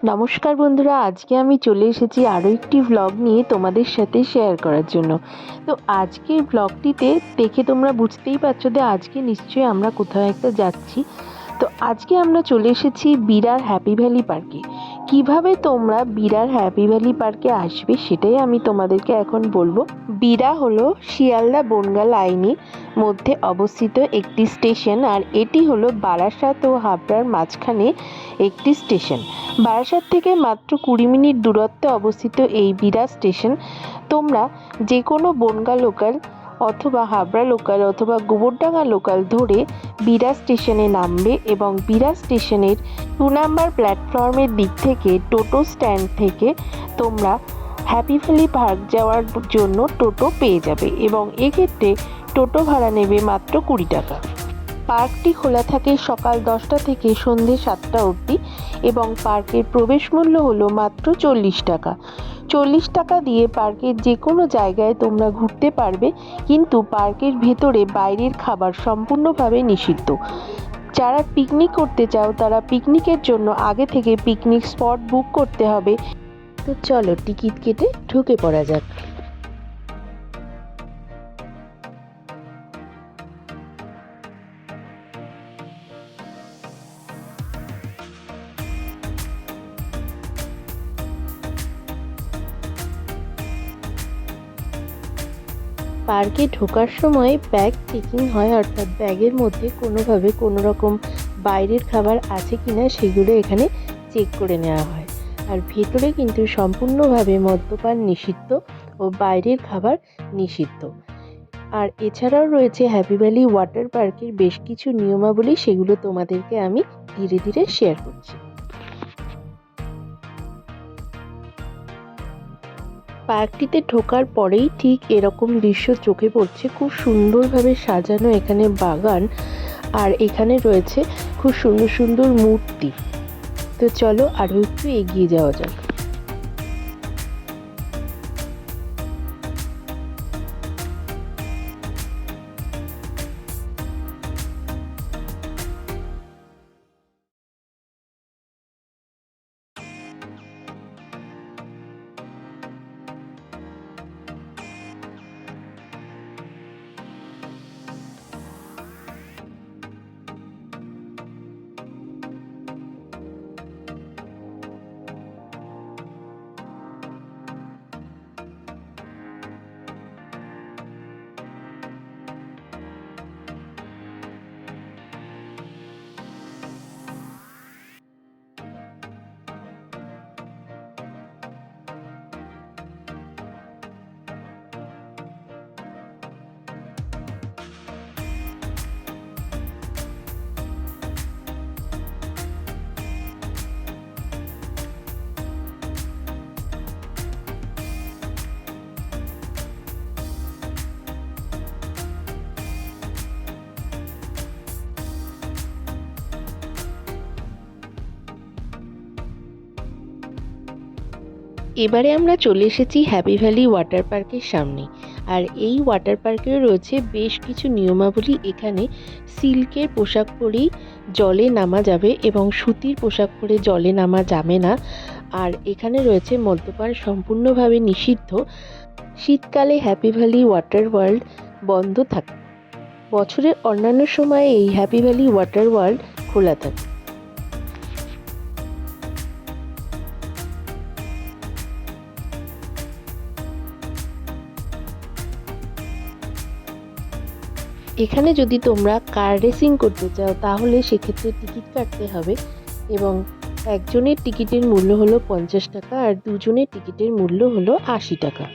নমস্কার বন্ধুরা, আজকে আমি চলে এসেছি আরও একটি ভ্লগ নিয়ে তোমাদের সাথে শেয়ার করার জন্য। তো আজকের ভ্লগটিতে দেখে তোমরা বুঝতেই পারছো যে আজকে নিশ্চয়ই আমরা কোথাও একটা যাচ্ছি। তো আজকে আমরা চলে এসেছি বিরার হ্যাপি ভ্যালি পার্কে। কিভাবে তোমরা বিরার হ্যাপি ভ্যালি পার্কে আসবে সেটাই আমি তোমাদেরকে এখন বলবো। বিরা হলো শিয়ালদা বনগাঁ লাইনের মধ্যে অবস্থিত একটি স্টেশন, আর এটি হলো বারাসাত ও হাবড়ার মাঝখানে একটি স্টেশন। বারাসাত থেকে মাত্র 20 মিনিট দূরত্বে অবস্থিত এই বিরা স্টেশন তোমরা যে কোনো বনগাঁ লোকাল অথবা হাবড়া লোকাল অথবা গোবরডাঙ্গা লোকাল ধরে বিরা স্টেশনে নামবে এবং বিরা স্টেশনের 2 নাম্বার প্ল্যাটফর্মের দিক থেকে টোটো স্ট্যান্ড থেকে তোমরা হ্যাপি ভ্যালি পার্ক যাওয়ার জন্য টোটো পেয়ে যাবে এবং এক্ষেত্রে টোটো ভাড়া নেবে মাত্র 20 টাকা। পার্কটি খোলা থাকে সকাল 10টা থেকে সন্ধে 7টা অবধি এবং পার্কের প্রবেশ মূল্য হলো মাত্র 40 টাকা। 40 টাকা দিয়ে পার্কের যে কোনো জায়গায় তোমরা ঘুরতে পারবে, কিন্তু পার্কের ভেতরে বাইরের খাবার সম্পূর্ণভাবে নিষিদ্ধ। যারা পিকনিক করতে চাও তারা পিকনিকের জন্য আগে থেকে পিকনিক স্পট বুক করতে হবে। তো চলো টিকিট কেটে ঢুকে পড়া যাক। পার্কে ঢোকার সময় ব্যাগ চেকিং হয়, অর্থাৎ ব্যাগের মধ্যে কোনোভাবে কোনো রকম বাইরের খাবার আছে কিনা সেগুলো এখানে চেক করে নেওয়া হয়। আর ভেতরে কিন্তু সম্পূর্ণভাবে মদ্যপান নিষিদ্ধ ও বাইরের খাবার নিষিদ্ধ। আর এছাড়াও রয়েছে হ্যাপি ভ্যালি ওয়াটার পার্কের বেশ কিছু নিয়মাবলী, সেগুলো তোমাদেরকে আমি ধীরে ধীরে শেয়ার করছি। পার্কটিতে ঢোকার পরেই ঠিক এরকম দৃশ্য চোখে পড়ছে। খুব সুন্দরভাবে সাজানো এখানে বাগান, আর এখানে রয়েছে খুব সুন্দর সুন্দর মূর্তি। তো চলো আরও একটু এগিয়ে যাওয়া যাক। এবারে আমরা চলে এসেছি হ্যাপি ভ্যালি ওয়াটার পার্কের সামনে। আর এই ওয়াটার পার্কে রয়েছে বেশ কিছু নিয়মাবলী। এখানে সিল্কের পোশাক পরেই জলে নামা যাবে এবং সুতির পোশাক পরে জলে নামা যাবে না। আর এখানে রয়েছে মদ্যপান সম্পূর্ণভাবে নিষিদ্ধ। শীতকালে হ্যাপি ভ্যালি ওয়াটার ওয়ার্ল্ড বন্ধ থাকে। বছরের অন্যান্য সময়ে এই হ্যাপি ভ্যালি ওয়াটার ওয়ার্ল্ড খোলা থাকে। এখানে যদি তোমরা কার রেসিং করতে চাও তাহলে সেক্ষেত্রে টিকিট কাটতে হবে এবং একজনের টিকিটের মূল্য হলো 50 টাকা আর দুজনের টিকিটের মূল্য হলো 80 টাকা।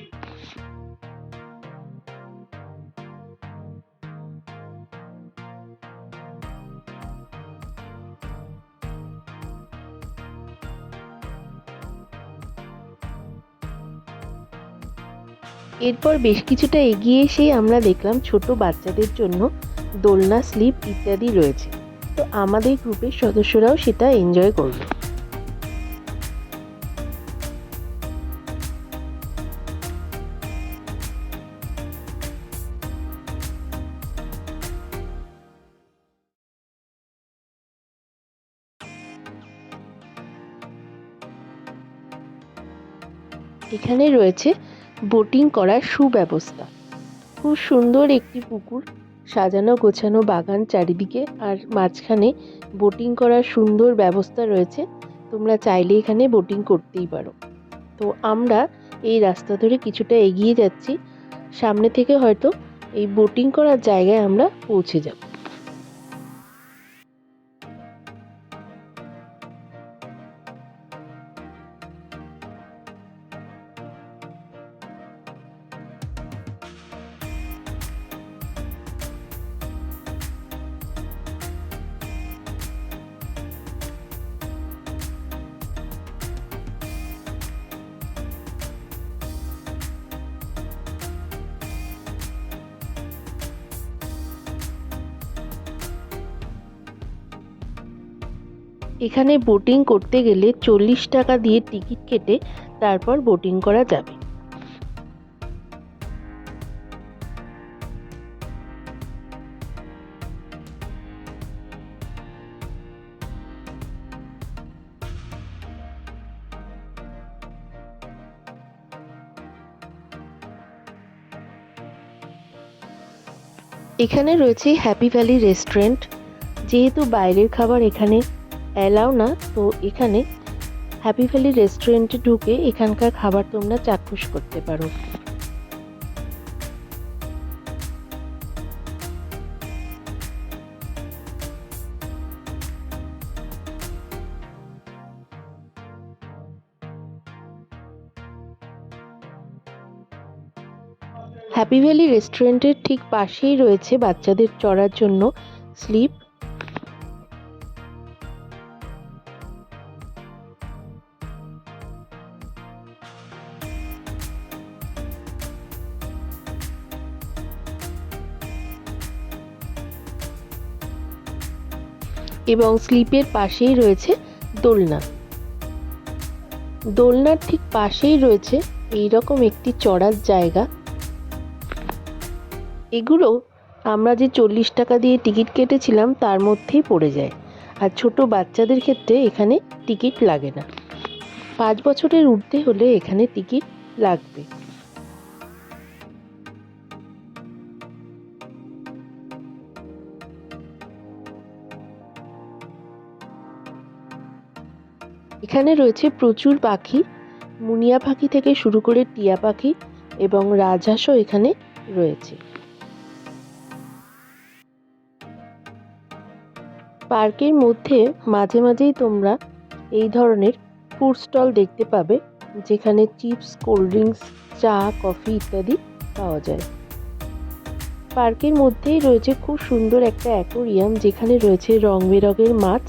এরপর বেশ কিছুটা এগিয়ে এসেই আমরা দেখলাম ছোট বাচ্চাদের জন্য দোলনা, স্লিপ ইত্যাদি রয়েছে। তো আমাদের গ্রুপের সদস্যরাও সেটা এনজয় করবে। এখানে রয়েছে বোটিং করার সুব্যবস্থা। খুব সুন্দর একটি পুকুর, সাজানো গোছানো বাগান চারিদিকে, আর মাঝখানে বোটিং করার সুন্দর ব্যবস্থা রয়েছে। তোমরা চাইলে এখানে বোটিং করতেই পারো। তো আমরা এই রাস্তা ধরে কিছুটা এগিয়ে যাচ্ছি, সামনে থেকে হয়তো এই বোটিং করার জায়গায় আমরা পৌঁছে যাব। এখানে বোটিং করতে গেলে 40 টাকা দিয়ে টিকিট কেটে তারপর বোটিং করা যাবে। এখানে রয়েছে হ্যাপি ভ্যালি রেস্টুরেন্ট। যেহেতু বাইরের খাবার এখানে অ্যালাউ না, তো এখানে হ্যাপি ভ্যালি রেস্টুরেন্টে ঢুকে এখানকার খাবার তোমরা চাক্ষুষ করতে পারো। হ্যাপি ভ্যালি রেস্টুরেন্টের ঠিক পাশেই রয়েছে বাচ্চাদের চড়ার জন্য স্লিপ। এবং স্লিপের পাশেই রয়েছে দোলনা। দোলনার ঠিক পাশেই রয়েছে এইরকম একটি চড়ার জায়গা। এগুলো আমরা যে 40 টাকা দিয়ে টিকিট কেটেছিলাম তার মধ্যেই পড়ে যায়, আর ছোট বাচ্চাদের ক্ষেত্রে এখানে টিকিট লাগে না। 5 বছরের ঊর্ধ্বে হলে এখানে টিকিট লাগবে। এখানে রয়েছে প্রচুর পাখি, মুনিয়া পাখি থেকে শুরু করে টিয়া পাখি এবং রাজহাঁসও এখানে রয়েছে। পার্কের মধ্যে মাঝে মাঝেই তোমরা এই ধরনের ফুড স্টল দেখতে পাবে, যেখানে চিপস, কোল্ড ড্রিঙ্কস, চা, কফি ইত্যাদি পাওয়া যায়। পার্কের মধ্যেই রয়েছে খুব সুন্দর একটা অ্যাকোরিয়াম, যেখানে রয়েছে রং বেরঙের মাছ।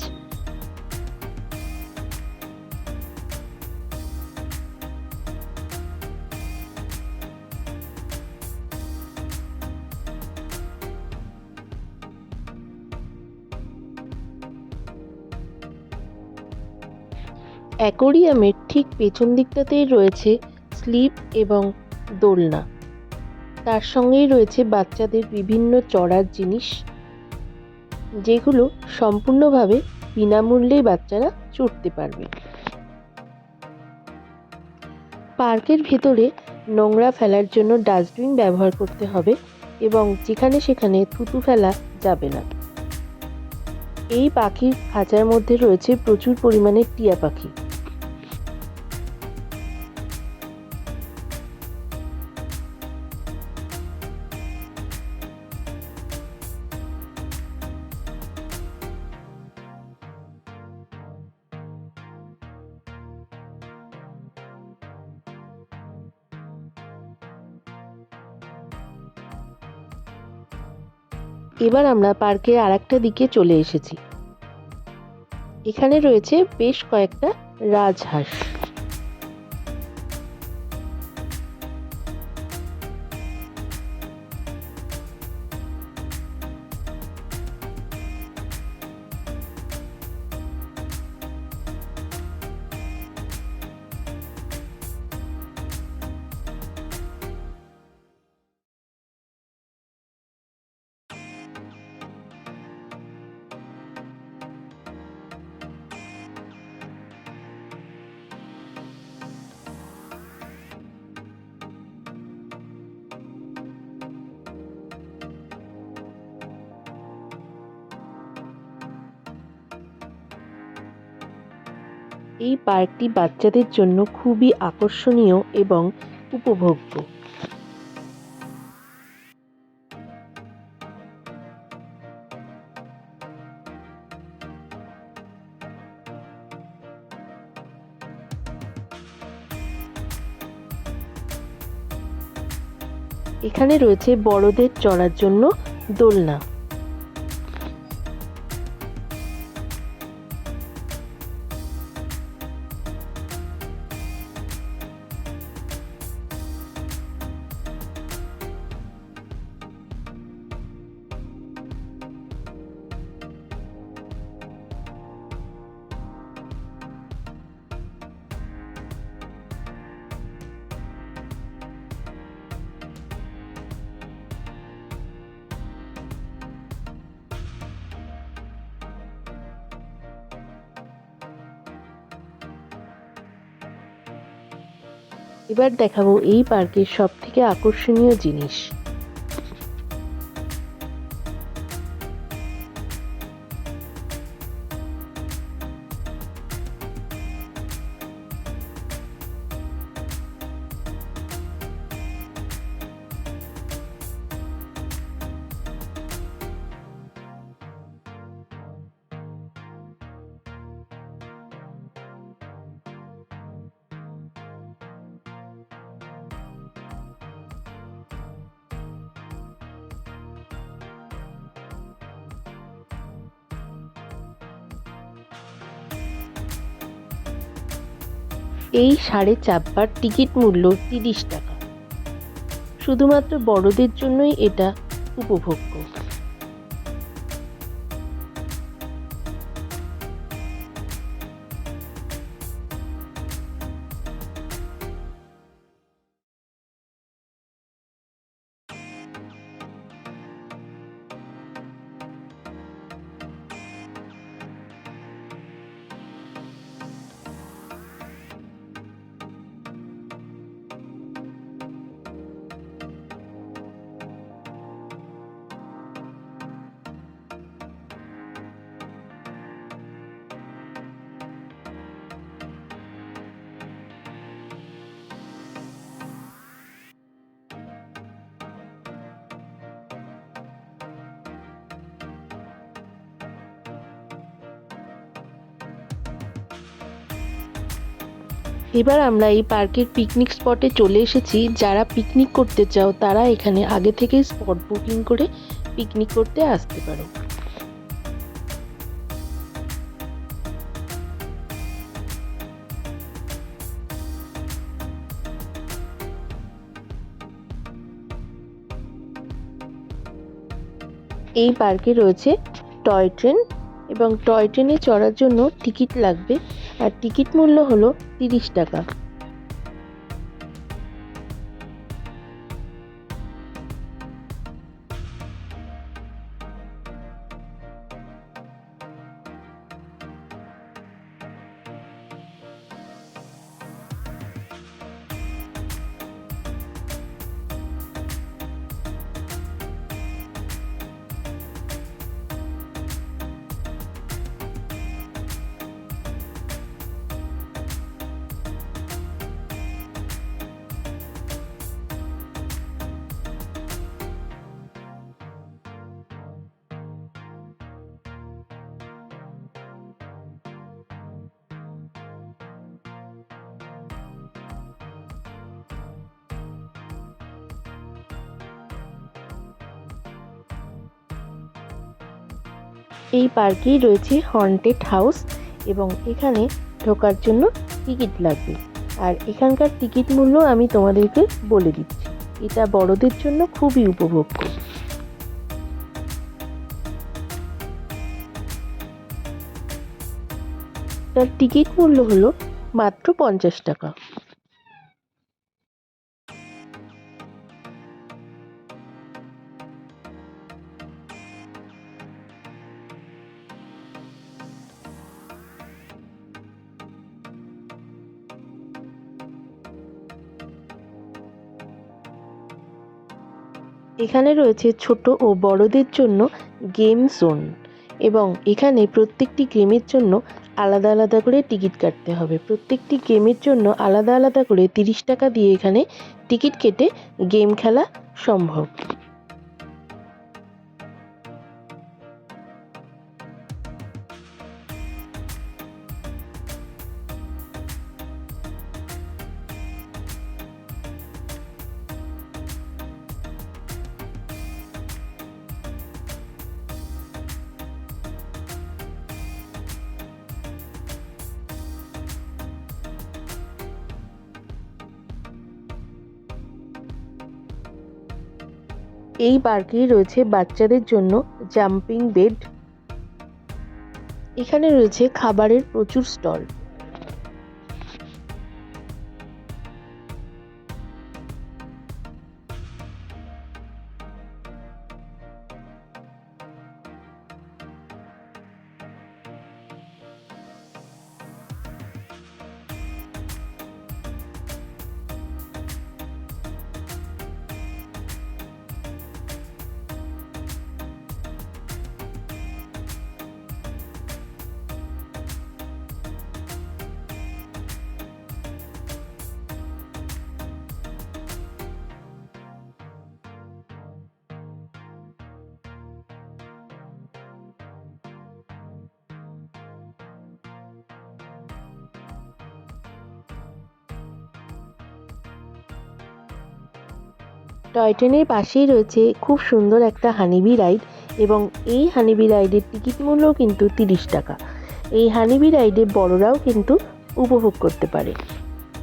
অ্যাকোরিয়ামের ঠিক পেছন দিকটাতেই রয়েছে স্লিপ এবং দোলনা। তার সঙ্গেই রয়েছে বাচ্চাদের বিভিন্ন চড়ার জিনিস, যেগুলো সম্পূর্ণভাবে বিনামূল্যেই বাচ্চারা চড়তে পারবে। পার্কের ভেতরে নোংরা ফেলার জন্য ডাস্টবিন ব্যবহার করতে হবে এবং যেখানে সেখানে থুতু ফেলা যাবে না। এই পাখির খাঁচার মধ্যে রয়েছে প্রচুর পরিমাণে টিয়া পাখি। এবার আমরা পার্কের আরেকটা দিকে চলে এসেছি। এখানে রয়েছে বেশ কয়েকটা রাজহাঁস। এই পার্কটি বাচ্চাদের জন্য খুবই আকর্ষণীয় এবং উপভোগ্য। এখানে রয়েছে বড়দের চড়ার জন্য দোলনা। এবার দেখাবো এই পার্কের সবথেকে আকর্ষণীয় জিনিস। এই ষাঁড়ে চাপবার টিকিট মূল্য ৩০ টাকা। শুধুমাত্র বড়দের জন্যই এটা উপভোগ্য। এবার আমরা এই পার্কের পিকনিক স্পটে চলে এসেছি। যারা পিকনিক করতে চাও তারা এখানে আগে থেকে স্পট বুকিং করে পিকনিক করতে আসতে পারো। এই পার্কে রয়েছে টয় ট্রেন এবং টয় ট্রেনে চড়ার জন্য টিকিট লাগবে, আর টিকিট মূল্য হলো ৩০ টাকা। এই পার্কেই রয়েছে হন্টেড হাউস এবং এখানে ঢোকার জন্য টিকিট লাগবে। আর এখানকার টিকিট মূল্য আমি তোমাদেরকে বলে দিচ্ছি, এটা বড়দের জন্য খুবই উপভোগ্য। তার টিকিট মূল্য হলো মাত্র 50 টাকা। এখানে রয়েছে ছোট ও বড়দের জন্য গেম জোন এবং এখানে প্রত্যেকটি গেমের জন্য আলাদা আলাদা করে টিকিট কাটতে হবে। প্রত্যেকটি গেমের জন্য আলাদা আলাদা করে 30 টাকা দিয়ে এখানে টিকিট কেটে গেম খেলা সম্ভব। এই পার্কে রয়েছে বাচ্চাদের জন্য জাম্পিং বেড। এখানে রয়েছে খাবারের প্রচুর স্টল। টয় ট্রেনের পাশেই রয়েছে খুব সুন্দর একটা হানিবি রাইড, এবং এই হানিবি রাইডের টিকিট মূল্য কিন্তু 30 টাকা। এই হানিবি রাইডে বড়রাও কিন্তু উপভোগ করতে পারে।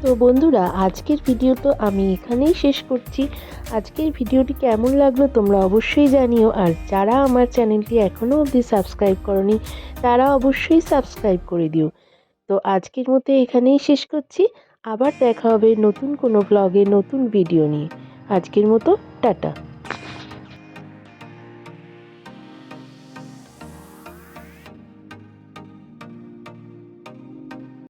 তো বন্ধুরা, আজকের ভিডিও তো আমি এখানেই শেষ করছি। আজকের ভিডিওটি কেমন লাগলো তোমরা অবশ্যই জানিও, আর যারা আমার চ্যানেলটি এখনও অবধি সাবস্ক্রাইব করনি তারা অবশ্যই সাবস্ক্রাইব করে দিও। তো আজকের মতো এখানেই শেষ করছি। আবার দেখা হবে নতুন কোনো ব্লগে নতুন ভিডিও নিয়ে। আজকের মতো টাটা।